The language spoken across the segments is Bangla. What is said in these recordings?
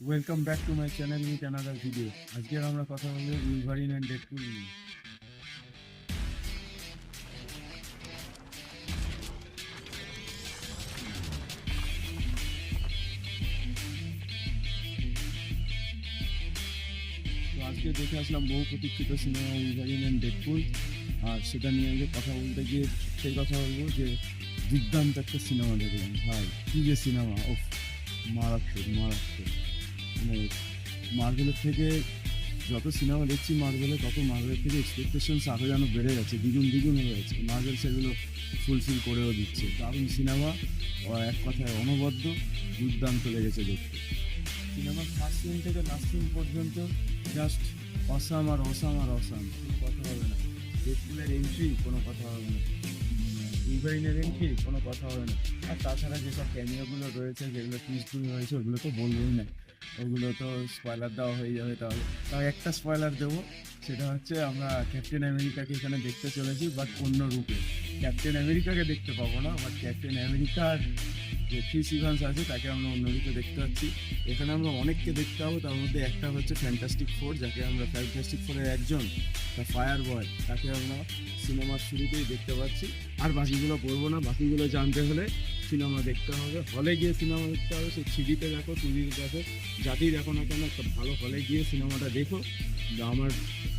Welcome back to my channel with another video. আজকে আমরা কথা বলবো উলভারিন অ্যান্ড ডেডপুল নিয়ে। তো আজকে দেখে আসলাম বহু প্রতীক্ষিত সিনেমা উলভারিন অ্যান্ড ডেডপুল। আর সেটা নিয়ে আগে কথা বলতে গিয়ে সেই কথা বলবো যে দুর্দান্ত একটা সিনেমা দেখলাম ভাই, কী যে সিনেমা! ওফ, মারাত্মক মারাত্মক। মানে মার্ভেলের থেকে যত সিনেমা দেখছি মার্ভেলে, তত মার্ভেলের থেকে এক্সপেকটেশনস আরও যেন বেড়ে যাচ্ছে, দ্বিগুণ দ্বিগুণ হয়ে যাচ্ছে। মার্ভেল সেগুলো ফুলফিল করেও দিচ্ছে। দারুণ সিনেমা, এক কথায় অনবদ্য, দুর্দান্ত লেগেছে দেখতে। সিনেমার ফার্স্ট সিন থেকে লাস্ট সিন পর্যন্ত জাস্ট অসাম আর অসাম আর অসাম, কোনো কথা হবে না। ডেডপুলের এন্ট্রি, কোনো কথা হবে না। উলভারিনের এন্ট্রি, কোনো কথা হবে না। আর তাছাড়া যেসব ক্যামিওগুলো রয়েছে, যেগুলো টুইস্টফুল হয়েছে, ওগুলো তো বলবোই না। ওগুলো তো স্পয়লার দেওয়া হয়ে যাবে। তাহলে তাও একটা স্পয়লার দেবো, সেটা হচ্ছে আমরা ক্যাপ্টেন আমেরিকাকে এখানে দেখতে চলেছি, বাট অন্য রূপে। ক্যাপ্টেন আমেরিকাকে দেখতে পাবো না, বাট ক্যাপ্টেন আমেরিকার যে ক্রিস ইভান্স আছে তাকে আমরা অন্য রূপে দেখতে পাচ্ছি। এখানে আমরা অনেককে দেখতে পাবো, তার মধ্যে একটা হচ্ছে ফ্যান্টাস্টিক ফোর, যাকে আমরা ফ্যান্টাস্টিক ফোরের একজন, দ্য ফায়ার বয়, তাকে আমরা সিনেমার শুরুতেই দেখতে পাচ্ছি। আর বাকিগুলো বলবো না, বাকিগুলো জানতে হলে সিনেমা দেখতে হবে, হলে গিয়ে সিনেমা দেখতে হবে। সে থ্রিডিতে দেখো, টুডিতে দেখো, যাতেই দেখো না কেন, একটা ভালো হলে গিয়ে সিনেমাটা দেখো। আমার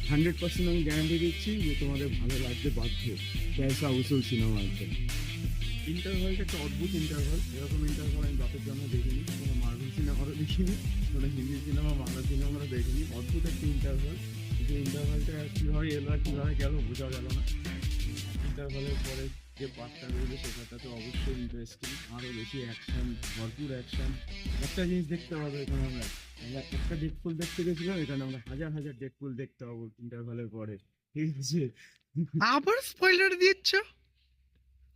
100% আমি গ্যারান্টি দিচ্ছি যে তোমাদের ভালো লাগতে বাধ্য। পয়সা উসুল সিনেমা আছে। ইন্টারভালটা একটা অদ্ভুত ইন্টারভাল, এরকম ইন্টারভাল আমি বাপের জন্য দেখিনি, কোনো মার্ভেল সিনেমারও দেখিনি, কোনো হিন্দি সিনেমা বাংলা সিনেমারও দেখিনি। অদ্ভুত একটা ইন্টারভাল, যে ইন্টারভালটা কীভাবে এলো আর কীভাবে গেল বোঝা গেল না। ইন্টারভালের পরে যে পার্টটা রয়েছে সেটা তো অবশ্যই ইন্টারেস্টিং, আরও বেশি অ্যাকশন, ভরপুর অ্যাকশন। একটা জিনিস দেখতে হবে এখানে, আমরা একটা ডেডপুল দেখতে গেছিলাম, এখানে আমরা হাজার হাজার ডেডপুল দেখতে পাবো ইন্টারভালের পরে, ঠিক আছে? আবার স্পয়লার দিচ্ছ,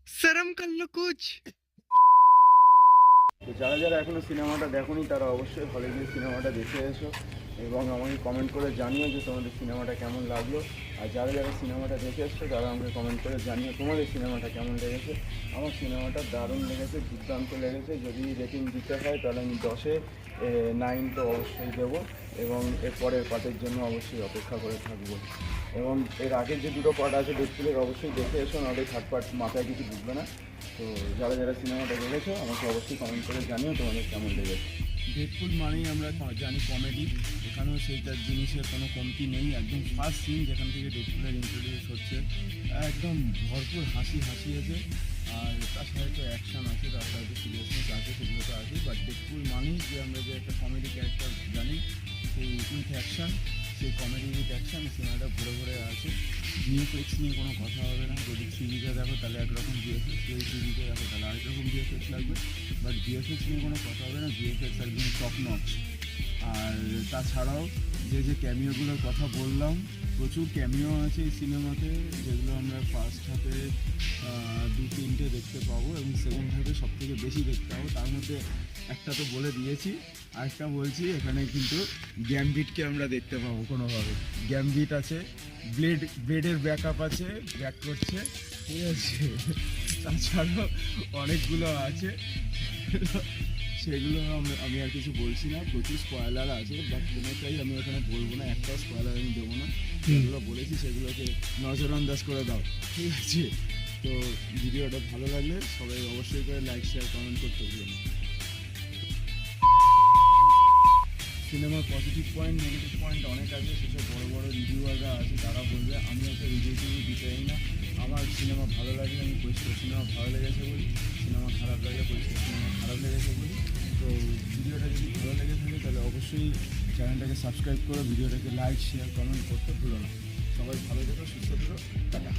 শরম কর লো কুছ। তো যারা যারা এখনো সিনেমাটা দেখোনি তারা অবশ্যই হলে গিয়ে সিনেমাটা দেখে এসো, এবং আমাকে কমেন্ট করে জানিও যে তোমাদের সিনেমাটা কেমন লাগলো। আর যারা যারা সিনেমাটা দেখে এসছো তারা আমাকে কমেন্ট করে জানিও তোমাদের সিনেমাটা কেমন লেগেছে। আমার সিনেমাটা দারুণ লেগেছে, দুর্দান্ত লেগেছে। যদি রেটিং দিতে হয় তাহলে আমি 10-এ 9 তো অবশ্যই দেবো, এবং এর পরের পার্টের জন্য অবশ্যই অপেক্ষা করে থাকবো। এবং এর আগের যে দুটো পার্ট আছে ডেডপুলের, অবশ্যই দেখে এসো, নাহলে থার্ড পার্ট মাথায় কিছু ঢুকবে না। তো যারা যারা সিনেমাটা দেখেছো আমাকে অবশ্যই কমেন্ট করে জানিও তোমাদের কেমন লেগেছে। ডেডপুল মানেই আমরা জানি কমেডি, এখানেও সেইটার জিনিসের কোনো কমতি নেই। একদম ফার্স্ট সিন যেখান থেকে ডেডপুলের ইন্ট্রোডিউস হচ্ছে, একদম ভরপুর হাসি হাসিয়েছে। আর তার সাথে তো অ্যাকশন আছে, তার সাথে সিরিয়াসনেস আছে, সেগুলো তো আছে। বাট ডেডপুল মানেই যে আমরা যে একটা কমেডি ক্যারেক্টার জানি, সেই উইথ অ্যাকশন, সেই কমেডি উইথ অ্যাকশন সিনেমাটা ঘুরে ঘুরে আছে। ভিএফএক্স নিয়ে কোনো কথা হবে না। যদি থ্রিডিতে দেখো তাহলে একরকম ভিএফএক্স, যদি থ্রিডিতে দেখো তাহলে আরেক রকম ভিএফএক্স লাগবে। বাট ভিএফএক্স নিয়ে কোনো কথা হবে না, ভিএফএক্স একদম টপ নচ। আর তাছাড়াও যে যে ক্যামিওগুলোর কথা বললাম, প্রচুর ক্যামিও আছে এই সিনেমাতে, যেগুলো আমরা ফার্স্ট হাফে 2-3টে দেখতে পাবো, এবং সেকেন্ড হাফে সব থেকে বেশি দেখতে পাবো। তার মধ্যে একটা তো বলে দিয়েছি, আরেকটা বলছি, এখানে কিন্তু গ্যামবিটকে আমরা দেখতে পাবো কোনোভাবে। গ্যামবিট আছে, ব্লেডের ব্যাকআপ আছে, ব্যাক করছে, ঠিক আছে? তাছাড়াও অনেকগুলো আছে, সেগুলো আমি আর কিছু বলছি না। প্রচুর স্পয়লার আছে, বাট কোনোটাই আমি এখানে বলবো না, একটাও স্পয়লার আমি দেবো না। যেগুলো বলেছি সেগুলোকে নজরআন্দাজ করে দাও, ঠিক আছে? তো ভিডিওটা ভালো লাগলে সবাই অবশ্যই করে লাইক, শেয়ার, কমেন্ট করতে ভুলবেন না। সিনেমার পজিটিভ পয়েন্ট, নেগেটিভ পয়েন্ট অনেক আছে, সেসব বড়ো বড়ো রিভিউয়াররা আছে, তারা বলবে। আমি একটা রিভিউ দিতে চাই না। আমার সিনেমা ভালো লাগলে আমি পরিষ্কার সিনেমা ভালো লেগেছে বলি, সিনেমা খারাপ লাগলে পরিষ্কার সিনেমা খারাপ লেগেছে বলি। তো ভিডিওটা যদি ভালো লেগে থাকে তাহলে অবশ্যই চ্যানেলটাকে সাবস্ক্রাইব করো, ভিডিওটাকে লাইক, শেয়ার, কমেন্ট করতে ভুলো না। সবাই ভালো থেকো, সুস্থ থেকো, টাটা।